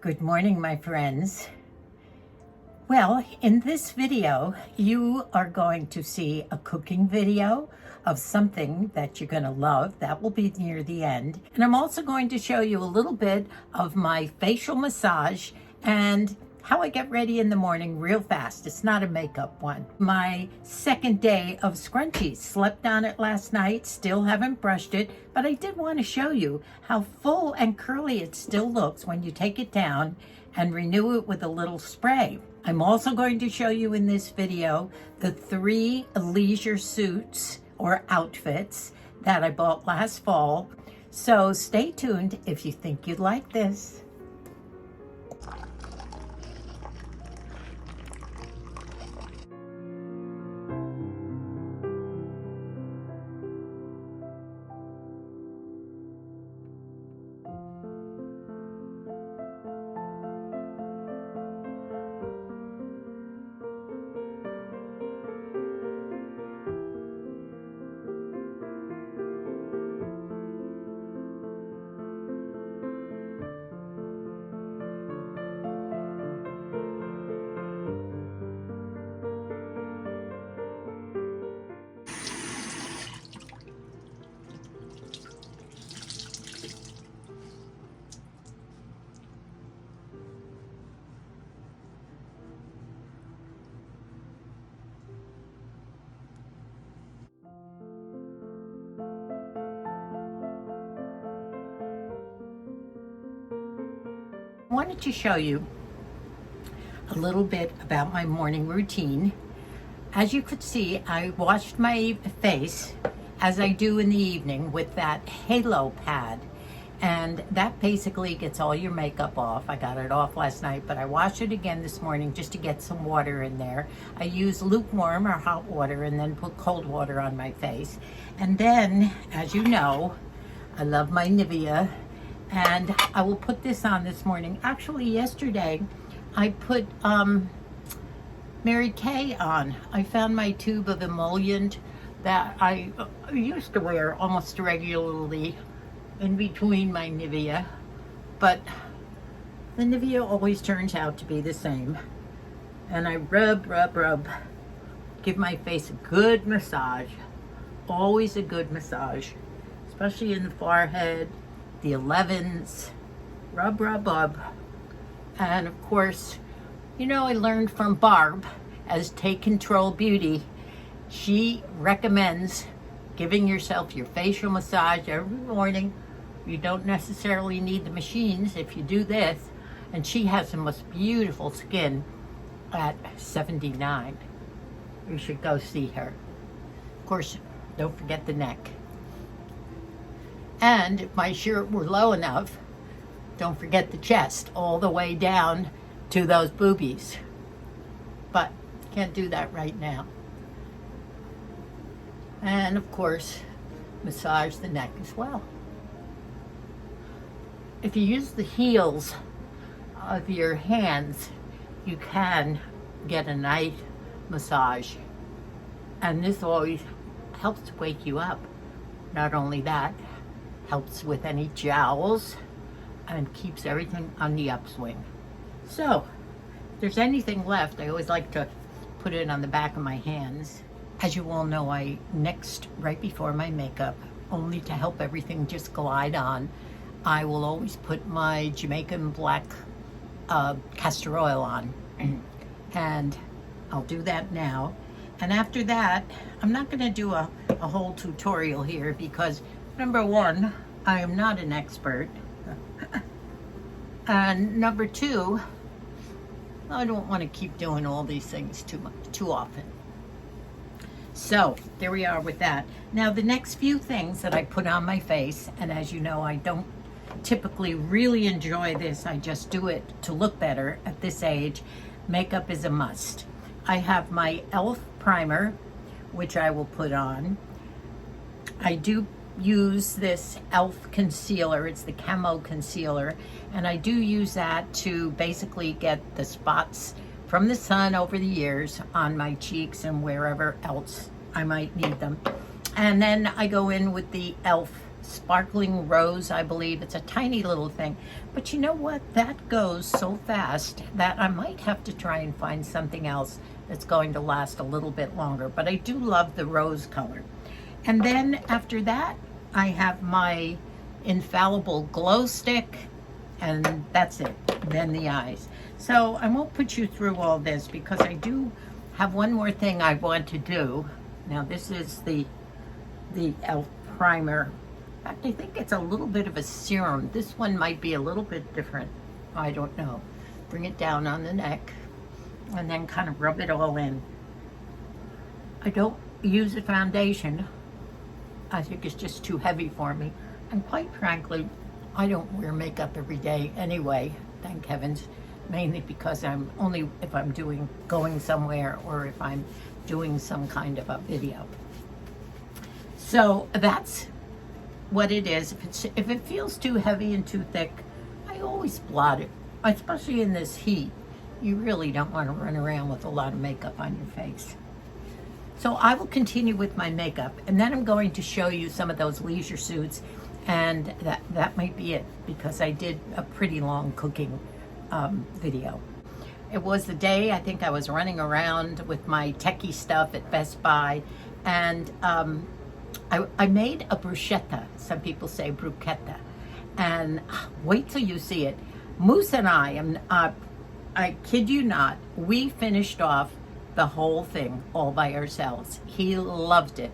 Good morning, my friends. Well, in this video, you are going to see a cooking video of something that you're going to love. That will be near the end. And I'm also going to show you a little bit of my facial massage and how I get ready in the morning real fast. It's not a makeup one. My second day of scrunchies. Slept on it last night, still haven't brushed it, but I did want to show you how full and curly it still looks when you take it down and renew it with a little spray. I'm also going to show you in this video the 3 leisure suits or outfits that I bought last fall. So stay tuned if you think you'd like this. I wanted to show you a little bit about my morning routine. As you could see, I washed my face as I do in the evening with that halo pad, and that basically gets all your makeup off. I got it off last night, but I washed it again this morning just to get some water in there. I use lukewarm or hot water and then put cold water on my face. And then, as you know, I love my NIVEA. And I will put this on this morning. Actually, yesterday, I put Mary Kay on. I found my tube of emollient that I used to wear almost regularly in between my NIVEA. But the NIVEA always turns out to be the same. And I rub. Give my face a good massage. Always a good massage. Especially in the forehead, the 11s, rub. And of course, you know, I learned from Barb as Take Control Beauty. She recommends giving yourself your facial massage every morning. You don't necessarily need the machines if you do this. And she has the most beautiful skin at 79. You should go see her. Of course, don't forget the neck. And if my shirt were low enough, don't forget the chest all the way down to those boobies. But can't do that right now. And of course, massage the neck as well. If you use the heels of your hands, you can get a night massage. And this always helps to wake you up. Not only that, helps with any jowls and keeps everything on the upswing. So, if there's anything left, I always like to put it on the back of my hands. As you all know, I nixed right before my makeup, only to help everything just glide on. I will always put my Jamaican black castor oil on. And I'll do that now. And after that, I'm not gonna do a whole tutorial here because number one, I am not an expert. And number two, I don't want to keep doing all these things too often. So there we are with that. Now the next few things that I put on my face, and as you know, I don't typically really enjoy this. I just do it to look better at this age. Makeup is a must. I have my e.l.f. primer, which I will put on. I do use this e.l.f. concealer. It's the CAMO concealer, and I do use that to basically get the spots from the sun over the years on my cheeks and wherever else I might need them. And then I go in with the e.l.f. sparkling rose, I believe. It's a tiny little thing. But you know what? That goes so fast that I might have to try and find something else that's going to last a little bit longer. But I do love the rose color. And then after that, I have my Infallible glow stick, and that's it. Then the eyes. So I won't put you through all this because I do have one more thing I want to do. Now this is the e.l.f. primer. In fact, I think it's a little bit of a serum. This one might be a little bit different. I don't know. Bring it down on the neck and then kind of rub it all in. I don't use a foundation. I think it's just too heavy for me. And quite frankly, I don't wear makeup every day anyway, thank heavens. Mainly because I'm only if I'm going somewhere or if I'm doing some kind of a video. So that's what it is. If it feels too heavy and too thick, I always blot it. Especially in this heat, you really don't want to run around with a lot of makeup on your face. So I will continue with my makeup, and then I'm going to show you some of those leisure suits, and that might be it because I did a pretty long cooking video. It was the day I think I was running around with my techie stuff at Best Buy, and I made a bruschetta. Some people say bruschetta, and wait till you see it. Moose and I kid you not, we finished off the whole thing all by ourselves. He loved it.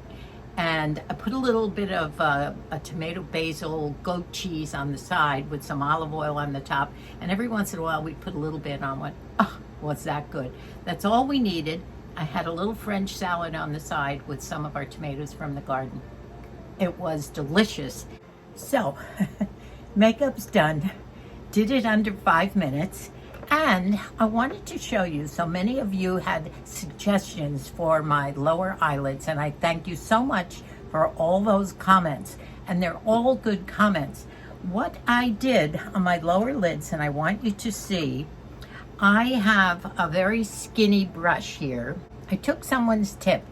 And I put a little bit of a tomato basil goat cheese on the side with some olive oil on the top. And every once in a while we put a little bit on one. Oh, was that good. That's all we needed. I had a little French salad on the side with some of our tomatoes from the garden. It was delicious. So, makeup's done. Did it under 5 minutes. And I wanted to show you, so many of you had suggestions for my lower eyelids, and I thank you so much for all those comments, and they're all good comments. What I did on my lower lids, and I want you to see, I have a very skinny brush here. I took someone's tip,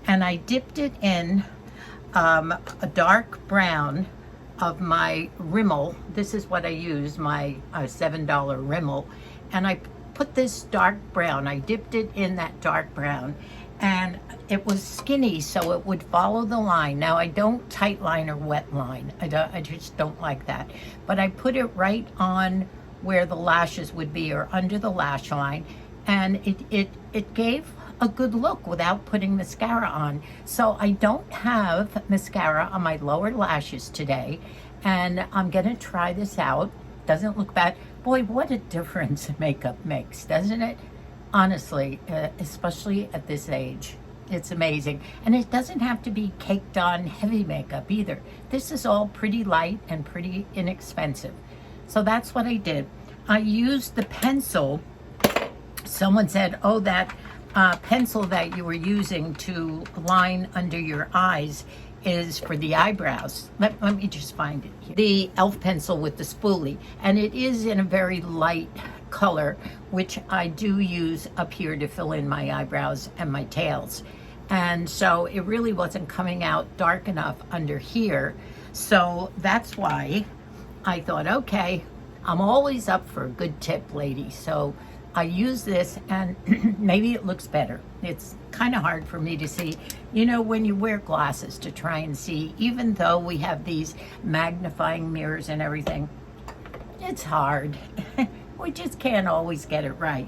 and I dipped it in a dark brown of my RIMMEL. This is what I use, my $7 RIMMEL. And I put this dark brown, I dipped it in that dark brown, and it was skinny so it would follow the line. Now I don't tight line or wet line, I just don't like that. But I put it right on where the lashes would be or under the lash line, and it gave a good look without putting mascara on. So I don't have mascara on my lower lashes today, and I'm gonna try this out. Doesn't look bad. Boy, what a difference makeup makes, doesn't it? Honestly, especially at this age. It's amazing. And it doesn't have to be caked on heavy makeup either. This is all pretty light and pretty inexpensive. So that's what I did. I used the pencil. Someone said, oh, that pencil that you were using to line under your eyes is for the eyebrows. Let me just find it here. The e.l.f. pencil with the spoolie, and it is in a very light color, which I do use up here to fill in my eyebrows and my tails. And so it really wasn't coming out dark enough under here. So that's why I thought, okay, I'm always up for a good tip, ladies. So I use this, and maybe it looks better. It's kind of hard for me to see, you know, when you wear glasses to try and see, even though we have these magnifying mirrors and everything, it's hard. We just can't always get it right.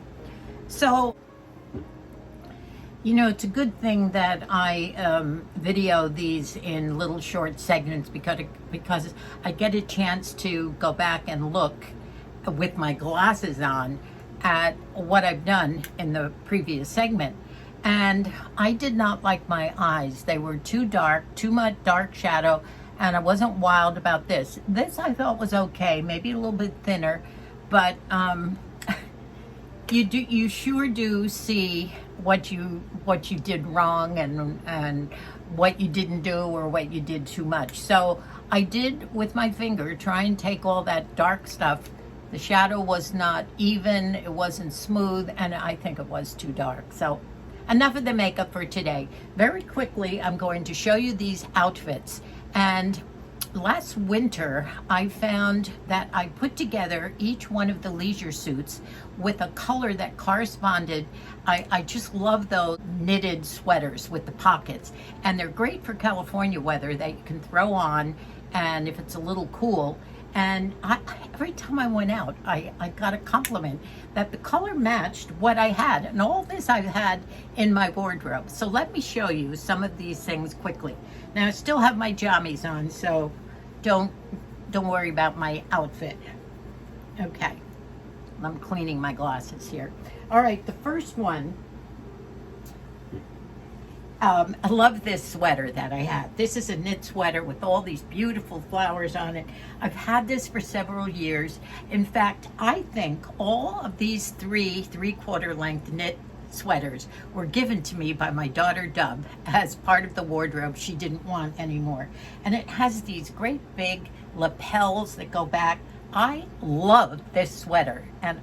So, you know, it's a good thing that I video these in little short segments because I get a chance to go back and look with my glasses on at what I've done in the previous segment. And I did not like my eyes. They were too dark, too much dark shadow, and I wasn't wild about this. This I thought was okay, maybe a little bit thinner, but you sure do see what you did wrong and what you didn't do or what you did too much. So I did with my finger try and take all that dark stuff. The shadow was not even, it wasn't smooth, and I think it was too dark. So enough of the makeup for today. Very quickly, I'm going to show you these outfits. And last winter, I found that I put together each one of the leisure suits with a color that corresponded. I just love those knitted sweaters with the pockets, and they're great for California weather that you can throw on, and if it's a little cool. And every time I went out, I got a compliment that the color matched what I had. And all this I've had in my wardrobe. So let me show you some of these things quickly. Now I still have my jammies on, so don't worry about my outfit. Okay, I'm cleaning my glasses here. All right, the first one, I love this sweater that I had. This is a knit sweater with all these beautiful flowers on it. I've had this for several years. In fact, I think all of these three-quarter length knit sweaters were given to me by my daughter Dub as part of the wardrobe she didn't want anymore. And it has these great big lapels that go back. I love this sweater, and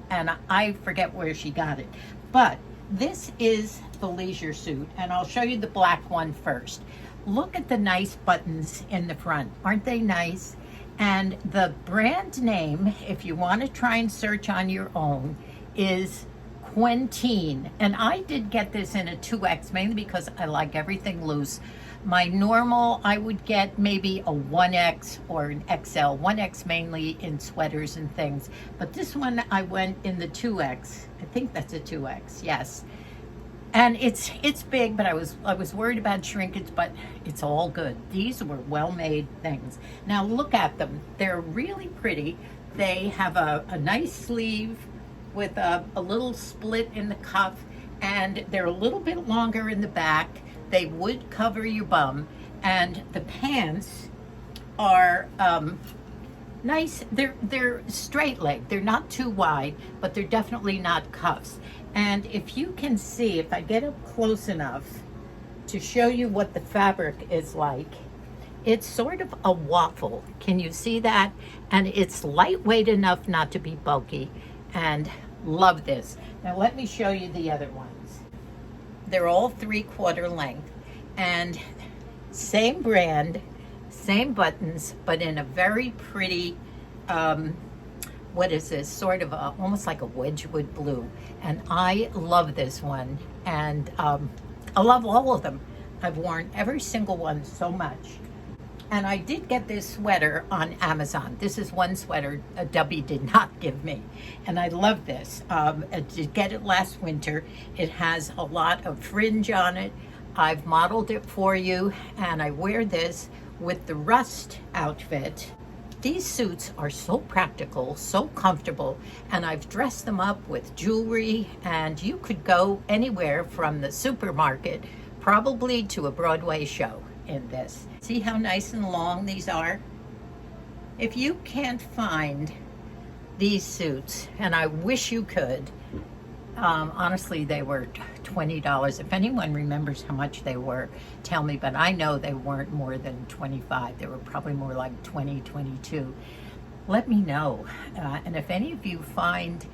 I forget where she got it. But this is the leisure suit, and I'll show you the black one first. Look at the nice buttons in the front. Aren't they nice? And the brand name, if you want to try and search on your own, is Quentin. And I did get this in a 2X, mainly because I like everything loose. My normal, I would get maybe a 1X or an XL. 1X mainly in sweaters and things. But this one, I went in the 2X. I think that's a 2X, yes. And it's big, but I was worried about shrinkage, but it's all good. These were well-made things. Now look at them. They're really pretty. They have a nice sleeve with a little split in the cuff, and they're a little bit longer in the back. They would cover your bum, and the pants are nice. They're straight leg. They're not too wide, but they're definitely not cuffs. And if you can see, if I get up close enough to show you what the fabric is like, it's sort of a waffle. Can you see that? And it's lightweight enough not to be bulky, and love this. Now let me show you the other ones. They're all 3/4 length, and same brand, same buttons, but in a very pretty, what is this, sort of almost like a Wedgwood blue. And I love this one, and I love all of them. I've worn every single one so much. And I did get this sweater on Amazon. This is one sweater a Dubby did not give me, and I love this. I did get it last winter. It has a lot of fringe on it. I've modeled it for you, and I wear this with the Rust outfit. These suits are so practical, so comfortable, and I've dressed them up with jewelry, and you could go anywhere from the supermarket, probably to a Broadway show in this. See how nice and long these are? If you can't find these suits, and I wish you could, honestly, they were $20. If anyone remembers how much they were, tell me, but I know they weren't more than 25. They were probably more like 20, 22. Let me know. And if any of you find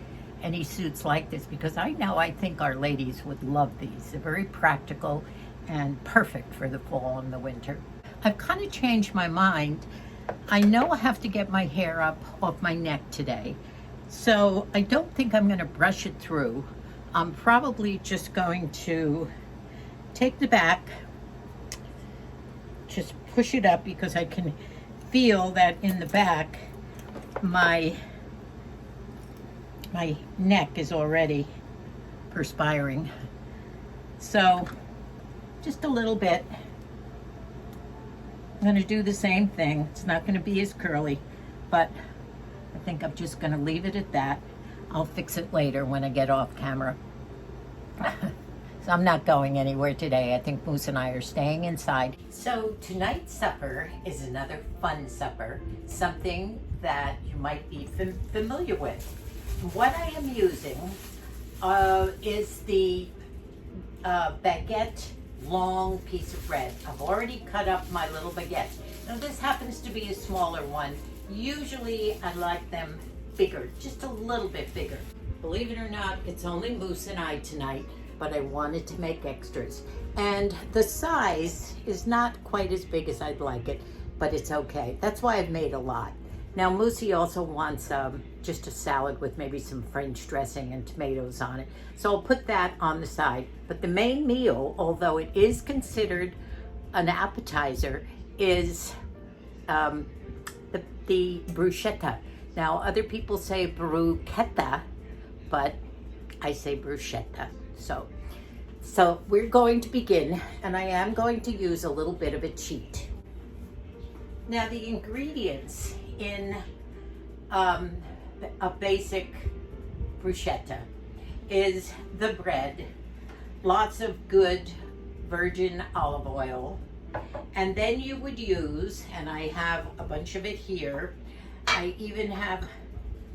any suits like this, because I think our ladies would love these. They're very practical and perfect for the fall and the winter. I've kind of changed my mind. I know I have to get my hair up off my neck today, so I don't think I'm going to brush it through. I'm probably just going to take the back, just push it up, because I can feel that in the back my neck is already perspiring. So just a little bit. I'm going to do the same thing. It's not going to be as curly, but I think I'm just going to leave it at that. I'll fix it later when I get off camera. So I'm not going anywhere today. I think Moose and I are staying inside. So tonight's supper is another fun supper, something that you might be familiar with. What I am using is the baguette long piece of bread. I've already cut up my little baguette. Now this happens to be a smaller one. Usually I like them bigger, just a little bit bigger. Believe it or not, it's only Moose and I tonight, but I wanted to make extras. And the size is not quite as big as I'd like it. but it's okay. That's why I've made a lot. Now, Moosey also wants just a salad with maybe some French dressing and tomatoes on it. So I'll put that on the side. But the main meal, although it is considered an appetizer, is the bruschetta. Now, other people say bruschetta, but I say bruschetta. So we're going to begin, and I am going to use a little bit of a cheat. Now, the ingredients in a basic bruschetta is the bread, lots of good virgin olive oil, and then you would use, and I have a bunch of it here, I even have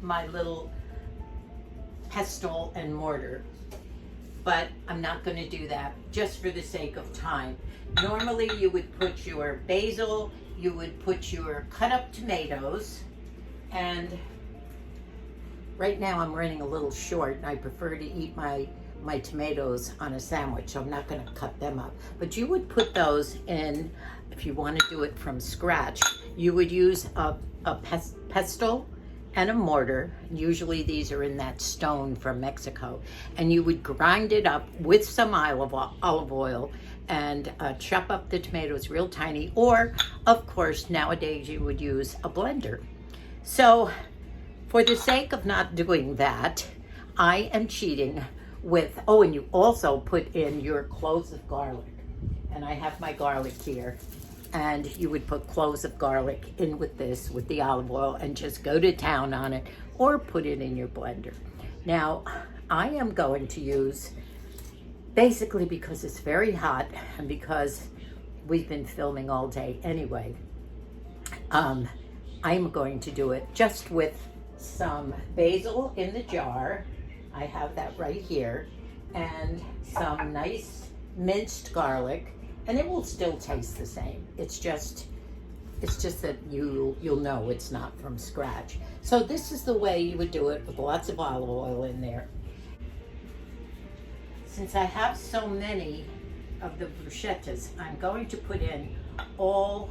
my little pestle and mortar, but I'm not going to do that just for the sake of time. Normally you would put your basil, you would put your cut up tomatoes, and right now I'm running a little short and I prefer to eat my tomatoes on a sandwich, so I'm not going to cut them up. But you would put those in, if you want to do it from scratch, you would use a pestle and a mortar. Usually these are in that stone from Mexico, and you would grind it up with some olive oil and chop up the tomatoes real tiny, or of course nowadays you would use a blender. So for the sake of not doing that, I am cheating with, oh, and you also put in your cloves of garlic, and I have my garlic here, and you would put cloves of garlic in with this, with the olive oil, and just go to town on it, or put it in your blender. Now, I am going to use, basically because it's very hot, and because we've been filming all day anyway, I'm going to do it just with some basil in the jar. I have that right here, and some nice minced garlic, and it will still taste the same. It's just that you'll know it's not from scratch. So this is the way you would do it, with lots of olive oil in there. Since I have so many of the bruschettas, I'm going to put in all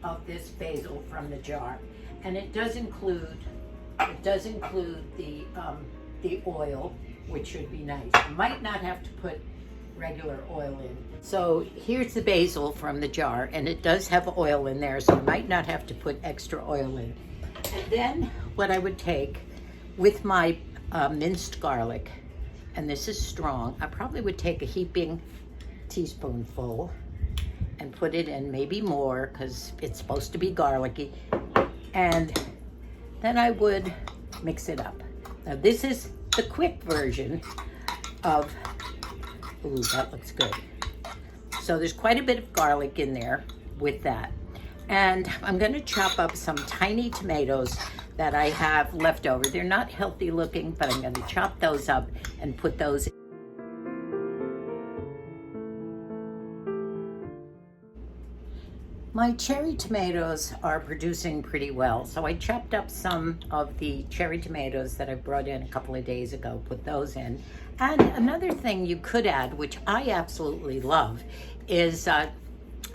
of this basil from the jar, and it does include the oil, which should be nice. You might not have to put regular oil in. So here's the basil from the jar, and it does have oil in there, so you might not have to put extra oil in. And then what I would take with my minced garlic, and this is strong, I probably would take a heaping teaspoonful and put it in, maybe more, because it's supposed to be garlicky, and then I would mix it up. Now this is the quick version of, ooh, that looks good. So there's quite a bit of garlic in there with that. And I'm gonna chop up some tiny tomatoes that I have left over. They're not healthy looking, but I'm gonna chop those up and put those in. My cherry tomatoes are producing pretty well, so I chopped up some of the cherry tomatoes that I brought in a couple of days ago, put those in. And another thing you could add, which I absolutely love, is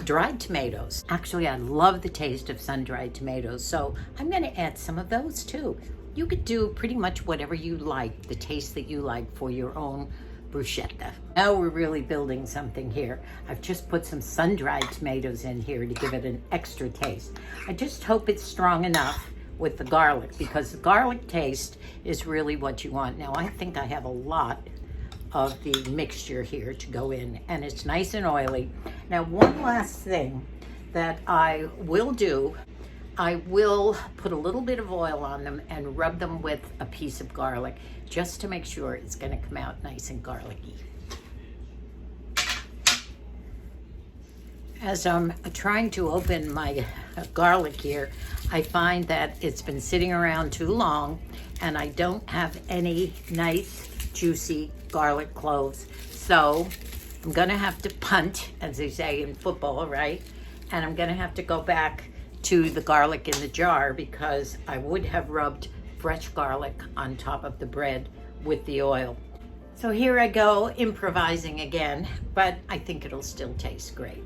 dried tomatoes. Actually, I love the taste of sun-dried tomatoes, so I'm gonna add some of those too. You could do pretty much whatever you like, the taste that you like for your own bruschetta. Now we're really building something here. I've just put some sun-dried tomatoes in here to give it an extra taste. I just hope it's strong enough with the garlic, because the garlic taste is really what you want. Now I think I have a lot of the mixture here to go in, and it's nice and oily. Now one last thing that I will do, I will put a little bit of oil on them and rub them with a piece of garlic, just to make sure it's gonna come out nice and garlicky. As I'm trying to open my garlic here, I find that it's been sitting around too long, and I don't have any nice, juicy garlic cloves. So I'm gonna have to punt, as they say in football, right? And I'm gonna have to go back to the garlic in the jar, because I would have rubbed fresh garlic on top of the bread with the oil. So here I go, improvising again, but I think it'll still taste great.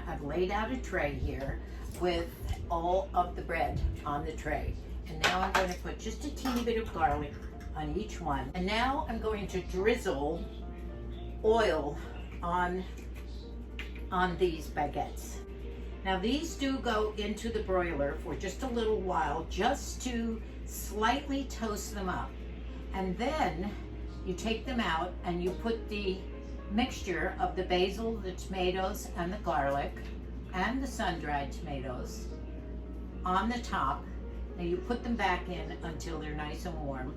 I've laid out a tray here with all of the bread on the tray. And now I'm going to put just a teeny bit of garlic on each one. And now I'm going to drizzle oil on these baguettes. Now these do go into the broiler for just a little while, just to slightly toast them up. And then you take them out and you put the mixture of the basil, the tomatoes, and the garlic, and the sun-dried tomatoes on the top. Now you put them back in until they're nice and warm,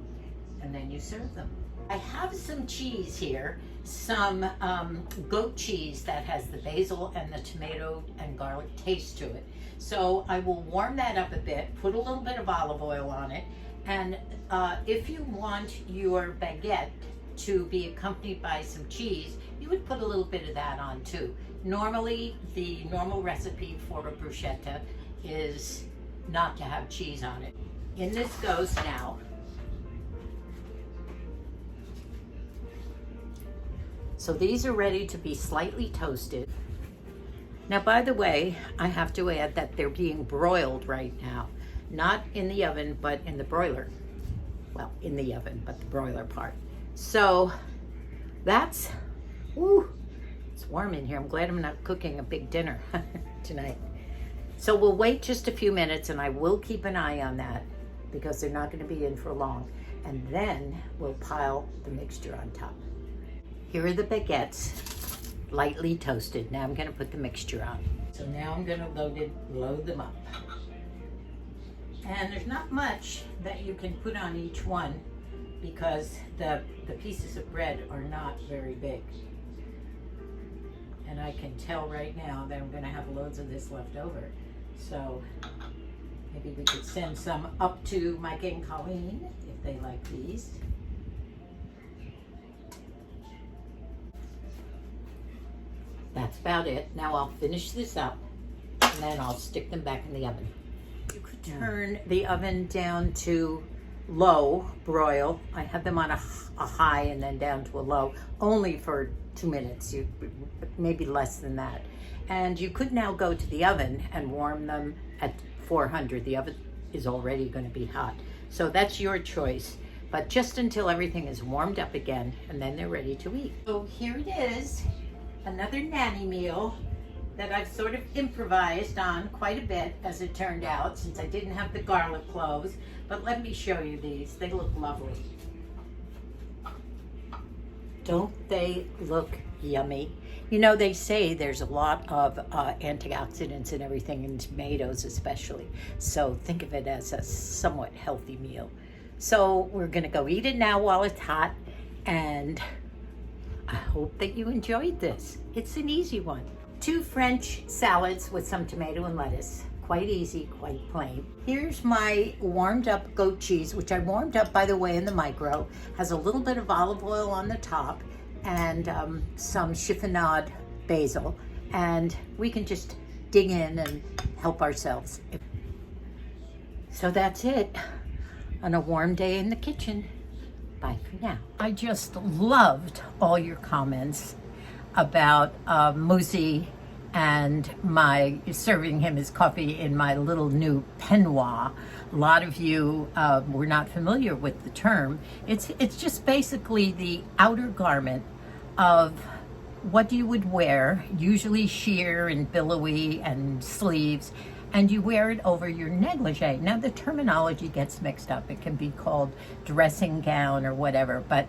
and then you serve them. I have some cheese here, some goat cheese that has the basil and the tomato and garlic taste to it. So I will warm that up a bit, put a little bit of olive oil on it, and if you want your baguette to be accompanied by some cheese, you would put a little bit of that on too. Normally, the normal recipe for a bruschetta is not to have cheese on it. In this goes now. So these are ready to be slightly toasted. Now, by the way, I have to add that they're being broiled right now. Not in the oven, but in the broiler. Well, in the oven, but the broiler part. So that's, ooh, it's warm in here. I'm glad I'm not cooking a big dinner tonight. So we'll wait just a few minutes, and I will keep an eye on that because they're not going to be in for long. And then we'll pile the mixture on top. Here are the baguettes, lightly toasted. Now I'm going to put the mixture on. So now I'm going to load them up. And there's not much that you can put on each one because the pieces of bread are not very big. And I can tell right now that I'm going to have loads of this left over. So maybe we could send some up to Mike and Colleen if they like these. That's about it. Now I'll finish this up and then I'll stick them back in the oven. You could turn the oven down to low broil. I have them on a high and then down to a low, only for 2 minutes, maybe less than that. And you could now go to the oven and warm them at 400. The oven is already going to be hot. So that's your choice, but just until everything is warmed up again, and then they're ready to eat. So here it is, another Nanny meal that I've sort of improvised on quite a bit, as it turned out, since I didn't have the garlic cloves. But let me show you these. They look lovely. Don't they look yummy? You know, they say there's a lot of antioxidants and everything in tomatoes especially. So think of it as a somewhat healthy meal. So we're gonna go eat it now while it's hot, and I hope that you enjoyed this. It's an easy one. 2 French salads with some tomato and lettuce. Quite easy, quite plain. Here's my warmed up goat cheese, which I warmed up, by the way, in the micro. Has a little bit of olive oil on the top and some chiffonade basil. And we can just dig in and help ourselves. So that's it on a warm day in the kitchen. Bye for now. I just loved all your comments about Musi and my serving him his coffee in my little new peignoir. A lot of you were not familiar with the term. It's just basically the outer garment of what you would wear, usually sheer and billowy and sleeves, and you wear it over your negligee. Now the terminology gets mixed up. It can be called dressing gown or whatever, but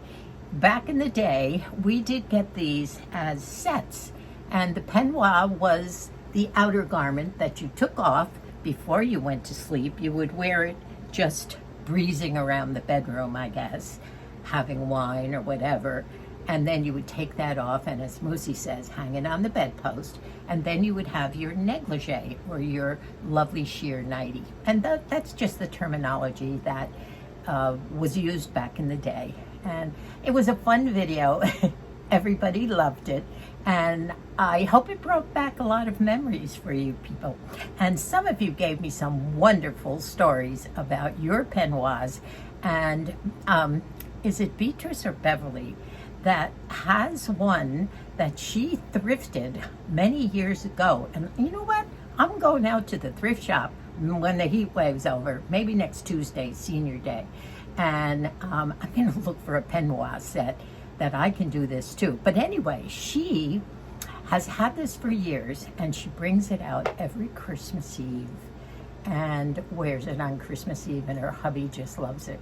back in the day, we did get these as sets, and the peignoir was the outer garment that you took off before you went to sleep. You would wear it just breezing around the bedroom, I guess, having wine or whatever, and then you would take that off, and as Musi says, hang it on the bedpost, and then you would have your negligee or your lovely sheer nightie. And that's just the terminology that was used back in the day. And it was a fun video. Everybody loved it. And I hope it brought back a lot of memories for you people. And some of you gave me some wonderful stories about your peignoirs. And is it Beatrice or Beverly that has one that she thrifted many years ago? And you know what? I'm going out to the thrift shop when the heat wave's over, maybe next Tuesday, senior day. And I'm going to look for a peignoir set that I can do this too. But anyway, she has had this for years, and she brings it out every Christmas Eve and wears it on Christmas Eve, and her hubby just loves it.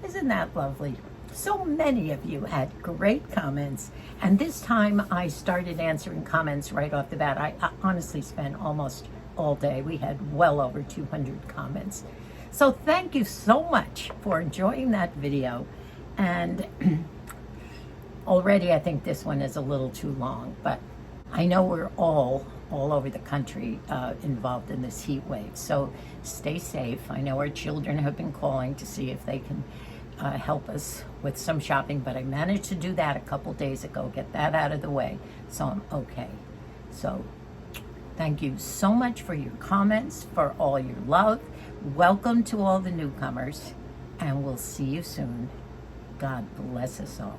Isn't that lovely? So many of you had great comments, and this time I started answering comments right off the bat. I honestly spent almost all day. We had well over 200 comments. So thank you so much for enjoying that video. And already I think this one is a little too long, but I know we're all over the country involved in this heat wave. So stay safe. I know our children have been calling to see if they can help us with some shopping, but I managed to do that a couple days ago, get that out of the way, so I'm okay. So thank you so much for your comments, for all your love. Welcome to all the newcomers, and we'll see you soon. God bless us all.